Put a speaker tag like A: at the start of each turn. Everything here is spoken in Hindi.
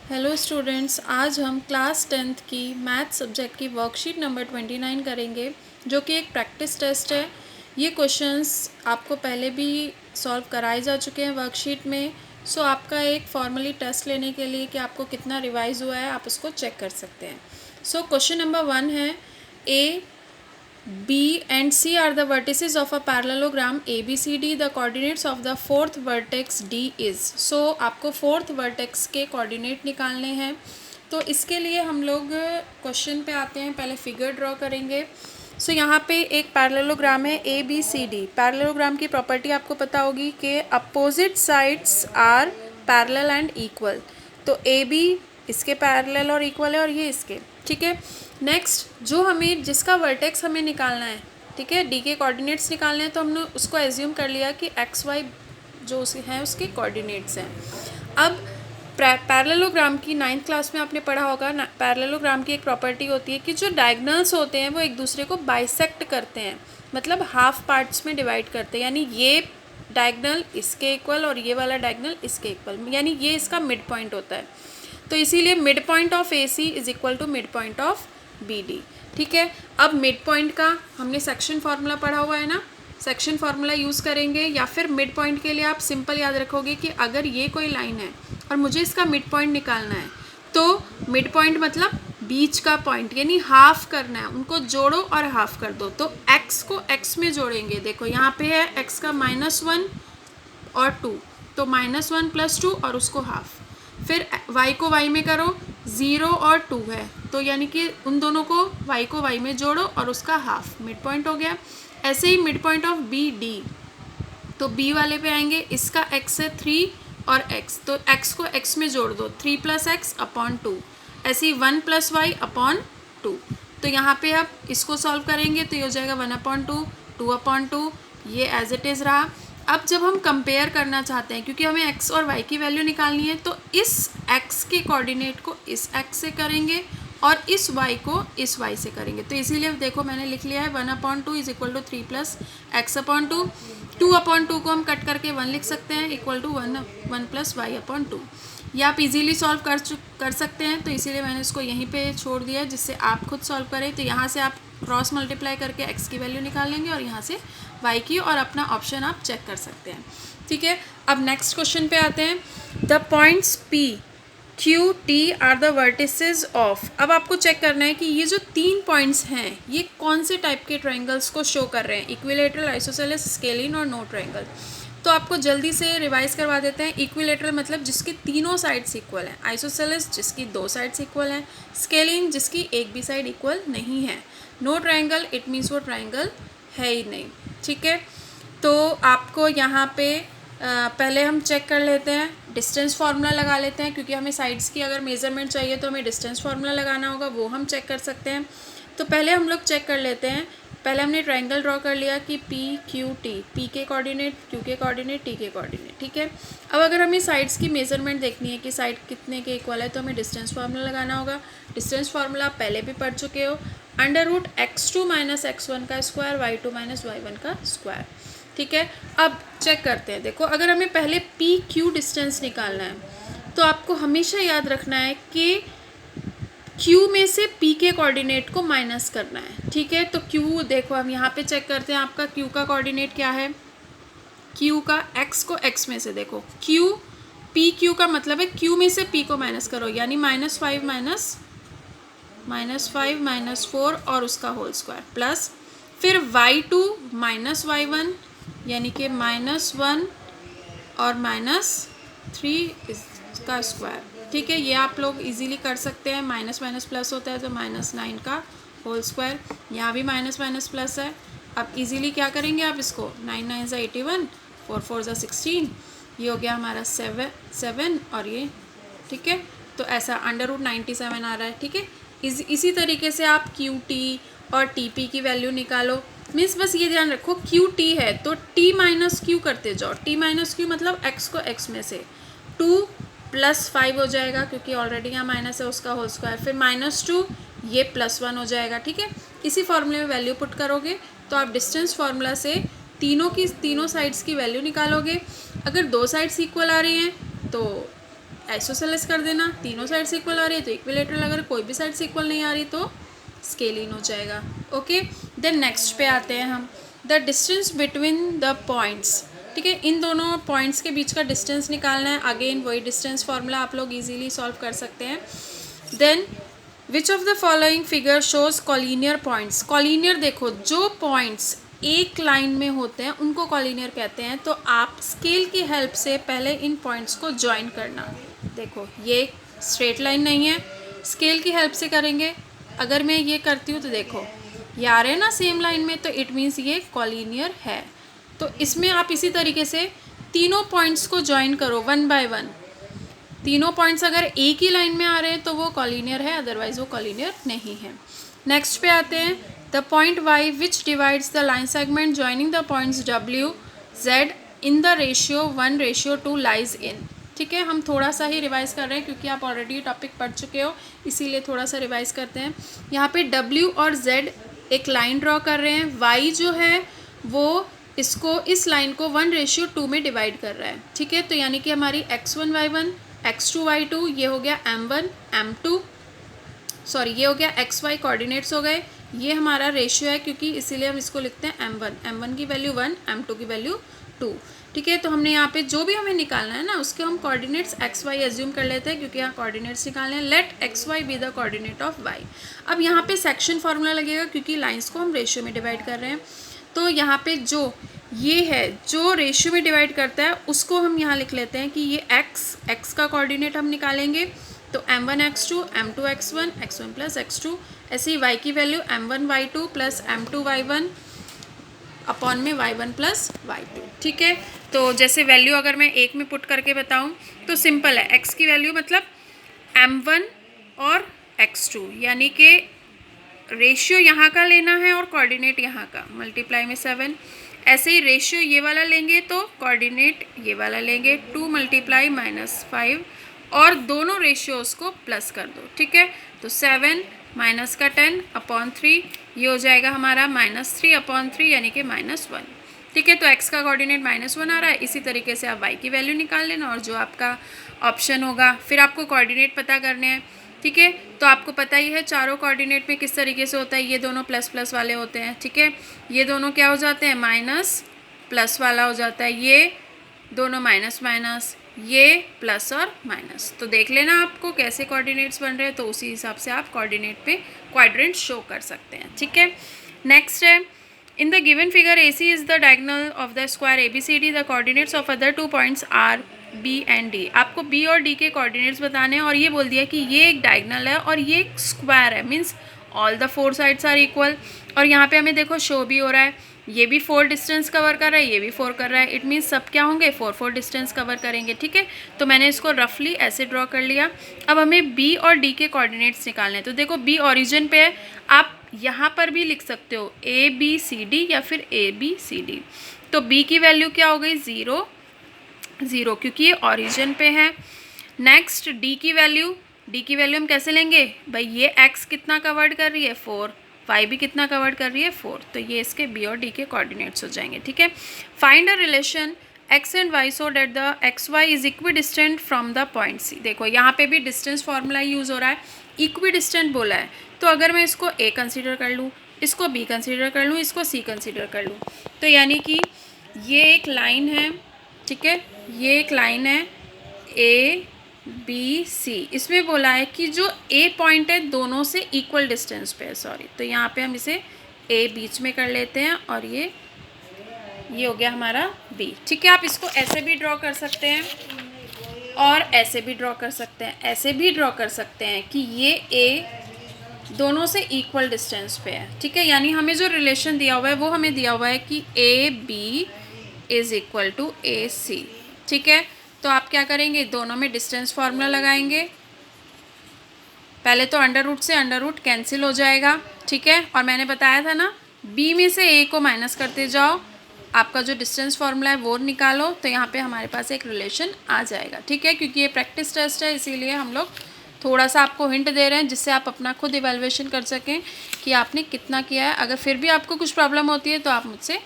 A: हेलो स्टूडेंट्स, आज हम क्लास 10th की मैथ सब्जेक्ट की वर्कशीट नंबर 29 करेंगे, जो कि एक प्रैक्टिस टेस्ट है। ये क्वेश्चंस आपको पहले भी सॉल्व कराए जा चुके हैं वर्कशीट में। सो आपका एक फॉर्मली टेस्ट लेने के लिए कि आपको कितना रिवाइज हुआ है, आप उसको चेक कर सकते हैं। सो क्वेश्चन नंबर 1 है, ए B and C are the vertices of a parallelogram ABCD. The coordinates of the fourth vertex D is. So आपको fourth vertex के coordinate निकालने हैं। तो इसके लिए हम लोग क्वेश्चन पे आते हैं, पहले फिगर ड्रॉ करेंगे। सो यहाँ पे एक पैरेललोग्राम है ABCD। पैरेललोग्राम की प्रॉपर्टी आपको पता होगी कि opposite sides are parallel and equal. तो AB इसके पैरेलल और इक्वल है और ये इसके, ठीक है। नेक्स्ट, जो हमें जिसका वर्टेक्स हमें निकालना है, ठीक है, डी के कोऑर्डिनेट्स निकालने हैं, तो हमने उसको एज्यूम कर लिया कि एक्स वाई जो हैं उसके कोऑर्डिनेट्स हैं। अब पैरेललोग्राम की 9th क्लास में आपने पढ़ा होगा, पैरेललोग्राम की एक प्रॉपर्टी होती है कि जो डायगनल्स होते हैं वो एक दूसरे को बाइसेक्ट करते हैं, मतलब हाफ पार्ट्स में डिवाइड करते हैं। यानी ये डायगनल इसके इक्वल और ये वाला डायगनल इसके इक्वल, यानी ये इसका मिड पॉइंट होता है। तो इसीलिए mid point of AC is equal to mid point of BD, ठीक है। अब मिड पॉइंट का हमने सेक्शन फार्मूला पढ़ा हुआ है ना, सेक्शन फार्मूला यूज़ करेंगे, या फिर मिड पॉइंट के लिए आप सिंपल याद रखोगे कि अगर ये कोई लाइन है और मुझे इसका मिड पॉइंट निकालना है, तो मिड पॉइंट मतलब बीच का पॉइंट, यानी हाफ करना है, उनको जोड़ो और हाफ कर दो। तो x को x में जोड़ेंगे, देखो यहाँ पे है x का -1 और 2, तो -1 + 2 और उसको हाफ। फिर y को y में करो, 0 और 2 है, तो यानी कि उन दोनों को y को y में जोड़ो और उसका हाफ, मिड पॉइंट हो गया। ऐसे ही मिड पॉइंट ऑफ BD, तो B वाले पे आएंगे, इसका x है 3 और x, तो x को x में जोड़ दो, 3 + x / 2, ऐसे ही 1 + y / 2। तो यहाँ पे आप इसको सॉल्व करेंगे तो ये हो जाएगा 1/2, 2/2, ये एज इट इज़ रहा। अब जब हम कंपेयर करना चाहते हैं, क्योंकि हमें x और y की वैल्यू निकालनी है, तो इस x के कोऑर्डिनेट को इस x से करेंगे और इस y को इस y से करेंगे। तो इसीलिए देखो मैंने लिख लिया है 1/2 इज इक्वल टू 3 + x/2। 2/2 को हम कट करके 1 लिख सकते हैं, इक्वल टू 1 + y/2। ये आप इजीली सॉल्व कर सकते हैं, तो इसीलिए मैंने इसको यहीं पे छोड़ दिया है, जिससे आप खुद सॉल्व करें। तो यहाँ से आप क्रॉस मल्टीप्लाई करके x की वैल्यू निकाल लेंगे और यहाँ से y की, और अपना ऑप्शन आप चेक कर सकते हैं, ठीक है। अब नेक्स्ट क्वेश्चन पे आते हैं। The points P Q T are the vertices of. अब आपको चेक करना है कि ये जो 3 पॉइंट्स हैं ये कौन से टाइप के ट्रायंगल्स को शो कर रहे हैं, इक्विलेटरल, आइसोसेलेस, स्केलिन और नो ट्रायंगल। तो आपको जल्दी से रिवाइज करवा देते हैं। इक्विलेटरल मतलब जिसकी तीनों साइड्स इक्वल हैं, आइसोसेलेस जिसकी 2 साइड्स इक्वल हैं, स्केलिन जिसकी एक भी साइड इक्वल नहीं है, नो ट्रायंगल इट मीन्स वो ट्रायंगल है ही नहीं, ठीक है। तो आपको यहाँ पे पहले हम चेक कर लेते हैं, डिस्टेंस फार्मूला लगा लेते हैं, क्योंकि हमें साइड्स की अगर मेज़रमेंट चाहिए तो हमें डिस्टेंस फार्मूला लगाना होगा, वो हम चेक कर सकते हैं। तो पहले हम लोग चेक कर लेते हैं। पहले हमने ट्रायंगल ड्रॉ कर लिया कि P Q T, P के कोऑर्डिनेट, Q के कोऑर्डिनेट, T के कोऑर्डिनेट, ठीक है। अब अगर हमें साइड्स की मेज़रमेंट देखनी है कि साइड कितने के इक्वल है, तो हमें डिस्टेंस फार्मूला लगाना होगा। डिस्टेंस फार्मूला आप पहले भी पढ़ चुके हो, √x2 - x1 का स्क्वायर, y2 - y1 का स्क्वायर, ठीक है। अब चेक करते हैं, देखो अगर हमें पहले PQ डिस्टेंस निकालना है, तो आपको हमेशा याद रखना है कि Q में से P के कोऑर्डिनेट को माइनस करना है, ठीक है। तो Q देखो हम यहाँ पे चेक करते हैं, आपका Q का कोऑर्डिनेट क्या है, Q का x को x में से, देखो Q PQ का मतलब है Q में से P को माइनस करो, यानी -5 - 4 और उसका होल स्क्वायर, प्लस फिर y2 - y1 यानी कि -1 और -3 इसका स्क्वायर, ठीक है। ये आप लोग इजीली कर सकते हैं, माइनस माइनस प्लस होता है तो -9 का होल स्क्वायर, यहाँ भी माइनस माइनस प्लस है। अब इजीली क्या करेंगे आप इसको, 9 9 = 81, 4 4 = 16, ये हो गया हमारा 7 और ये, ठीक है। तो ऐसा √97 आ रहा है, ठीक है। इसी तरीके से आप QT और TP की वैल्यू निकालो। मीन्स बस ये ध्यान रखो QT है तो T - Q करते जाओ, T - Q मतलब x को x में से, 2 + 5 हो जाएगा, क्योंकि ऑलरेडी यहाँ माइनस है, उसका होल स्क्वायर, फिर -2 ये +1 हो जाएगा, ठीक है। इसी फॉर्मूले में वैल्यू पुट करोगे तो आप डिस्टेंस फार्मूला से तीनों साइड्स की वैल्यू निकालोगे। अगर 2 साइड्स इक्वल आ रही हैं तो आइसोसेलेस कर देना, तीनों साइड से इक्वल आ रही है तो इक्विलेटरल, अगर कोई भी साइड से इक्वल नहीं आ रही तो स्केलिन हो जाएगा। ओके, देन नेक्स्ट पे आते हैं हम, the distance between the points. ठीक है, इन दोनों पॉइंट्स के बीच का डिस्टेंस निकालना है। अगेन वही डिस्टेंस फार्मूला आप लोग इजीली सॉल्व कर सकते हैं। Then which of the following figure shows collinear points. Collinear देखो, जो पॉइंट्स एक लाइन में होते हैं उनको कॉलिनियर कहते हैं। तो आप स्केल की हेल्प से पहले इन पॉइंट्स को ज्वाइन करना। देखो ये स्ट्रेट लाइन नहीं है, स्केल की हेल्प से करेंगे। अगर मैं ये करती हूँ तो देखो ये आ रहे हैं ना सेम लाइन में, तो इट मीन्स ये कॉलिनियर है। तो इसमें आप इसी तरीके से तीनों पॉइंट्स को ज्वाइन करो वन बाय वन। तीनों पॉइंट्स अगर एक ही लाइन में आ रहे हैं तो वो कॉलिनियर है, अदरवाइज वो कॉलिनियर नहीं है। नेक्स्ट पे आते हैं, the point Y which divides the line segment joining the points W Z in the ratio 1:2 lies in. ठीक है, हम थोड़ा सा ही रिवाइज कर रहे हैं क्योंकि आप ऑलरेडी टॉपिक पढ़ चुके हो, इसीलिए थोड़ा सा रिवाइज करते हैं। यहाँ पे डब्ल्यू और जेड एक लाइन ड्रॉ कर रहे हैं, वाई जो है वो इसको, इस लाइन को 1:2 में डिवाइड कर रहा है। ठीक है, तो यानी कि हमारी x1 y1 x2 y2 ये हो गया m1 m2, सॉरी ये हो गया xy कोऑर्डिनेट्स हो गए। ये हमारा रेशियो है क्योंकि इसीलिए हम इसको लिखते हैं m1 की वैल्यू 1, m2 की वैल्यू 2। ठीक है, तो हमने यहाँ पे जो भी हमें निकालना है ना उसके हम कोऑर्डिनेट्स xy एज्यूम कर लेते हैं क्योंकि यहाँ कोऑर्डिनेट्स निकालने हैं। Let xy be the coordinate of y। अब यहाँ पे सेक्शन फार्मूला लगेगा क्योंकि लाइन्स को हम रेशियो में डिवाइड कर रहे हैं। तो यहाँ पे जो ये है जो रेशियो में डिवाइड करता है उसको हम यहाँ लिख लेते हैं कि ये x का कोऑर्डिनेट हम निकालेंगे तो m1 x2 m2 x1 x1 plus x2। ऐसे ही y की value m1 y2 plus m2 y1 upon में y1 प्लस y2। ठीक है, तो जैसे वैल्यू अगर मैं एक में पुट करके बताऊँ तो सिंपल है, x की वैल्यू मतलब m1 और x2, यानी कि रेशियो यहाँ का लेना है और कोऑर्डिनेट यहाँ का, मल्टीप्लाई में 7। ऐसे ही रेशियो ये वाला लेंगे तो कोऑर्डिनेट ये वाला लेंगे, 2 मल्टीप्लाई -5 और दोनों रेशियोज़ को प्लस कर दो। ठीक है, तो 7 माइनस का 10 अपॉन 3 ये हो जाएगा हमारा -3 अपॉन 3 यानी कि -1। ठीक है, तो x का कोऑर्डिनेट -1 आ रहा है। इसी तरीके से आप y की वैल्यू निकाल लेना और जो आपका ऑप्शन होगा, फिर आपको कोऑर्डिनेट पता करने हैं। ठीक है, तो आपको पता ही है चारों कोऑर्डिनेट में किस तरीके से होता है, ये दोनों प्लस प्लस वाले होते हैं। ठीक है, ये दोनों क्या हो जाते हैं, माइनस प्लस वाला हो जाता है, ये दोनों माइनस माइनस, ये प्लस और माइनस। तो देख लेना आपको कैसे कोऑर्डिनेट्स बन रहे हैं, तो उसी हिसाब से आप कोऑर्डिनेट पे क्वाड्रेंट शो कर सकते हैं। ठीक है, नेक्स्ट है, in the given figure AC is the diagonal of the square ABCD, the coordinates of other 2 points are B and D। आपको B और D के कोऑर्डिनेट्स बताने हैं और ये बोल दिया कि ये एक डायगोनल है और ये एक स्क्वायर है, means all the 4 sides are equal. और यहाँ पे हमें देखो शो भी हो रहा है, ये भी 4 डिस्टेंस कवर कर रहा है, ये भी 4 कर रहा है, इट मीन्स सब क्या होंगे, 4 डिस्टेंस कवर करेंगे। ठीक है, तो मैंने इसको रफली ऐसे ड्रॉ कर लिया। अब हमें B और D के कोऑर्डिनेट्स निकालने हैं। तो देखो B ओरिजिन पे है, आप यहाँ पर भी लिख सकते हो ABCD या फिर ABCD। तो B की वैल्यू क्या हो गई, 0 0 क्योंकि ये ओरिजिन पे है। नेक्स्ट D की वैल्यू हम कैसे लेंगे भाई, ये x कितना कवर्ड कर रही है 4, y भी कितना कवर्ड कर रही है 4, तो ये इसके B और D के कोऑर्डिनेट्स हो जाएंगे। ठीक है, find a relation x and y so that the xy is equidistant from the point C। देखो यहाँ पे भी डिस्टेंस फार्मूला यूज़ हो रहा है, इक्विडिस्टेंट बोला है, तो अगर मैं इसको A कंसीडर कर लूँ, इसको B कंसीडर कर लूँ, इसको C कंसीडर कर लूँ, तो यानी कि ये एक लाइन है। ठीक है, ये एक लाइन है ABC, इसमें बोला है कि जो A पॉइंट है दोनों से इक्वल डिस्टेंस पे है, सॉरी, तो यहाँ पे हम इसे A बीच में कर लेते हैं और ये हो गया हमारा B। ठीक है, आप इसको ऐसे भी ड्रॉ कर सकते हैं और ऐसे भी ड्रॉ कर सकते हैं, ऐसे भी ड्रॉ कर सकते हैं कि ये A दोनों से इक्वल डिस्टेंस पे है। ठीक है, यानी हमें जो रिलेशन दिया हुआ है वो हमें दिया हुआ है कि AB is equal to AC। ठीक है, तो आप क्या करेंगे, दोनों में डिस्टेंस फार्मूला लगाएंगे। पहले तो अंडर रूट से अंडर रूट कैंसिल हो जाएगा। ठीक है, और मैंने बताया था ना B में से A को माइनस करते जाओ, आपका जो डिस्टेंस फार्मूला है वो निकालो, तो यहाँ पे हमारे पास एक रिलेशन आ जाएगा। ठीक है, क्योंकि ये प्रैक्टिस टेस्ट है इसीलिए हम लोग थोड़ा सा आपको हिंट दे रहे हैं जिससे आप अपना खुद इवैल्यूएशन कर सकें कि आपने कितना किया है। अगर फिर भी आपको कुछ प्रॉब्लम होती है तो आप मुझसे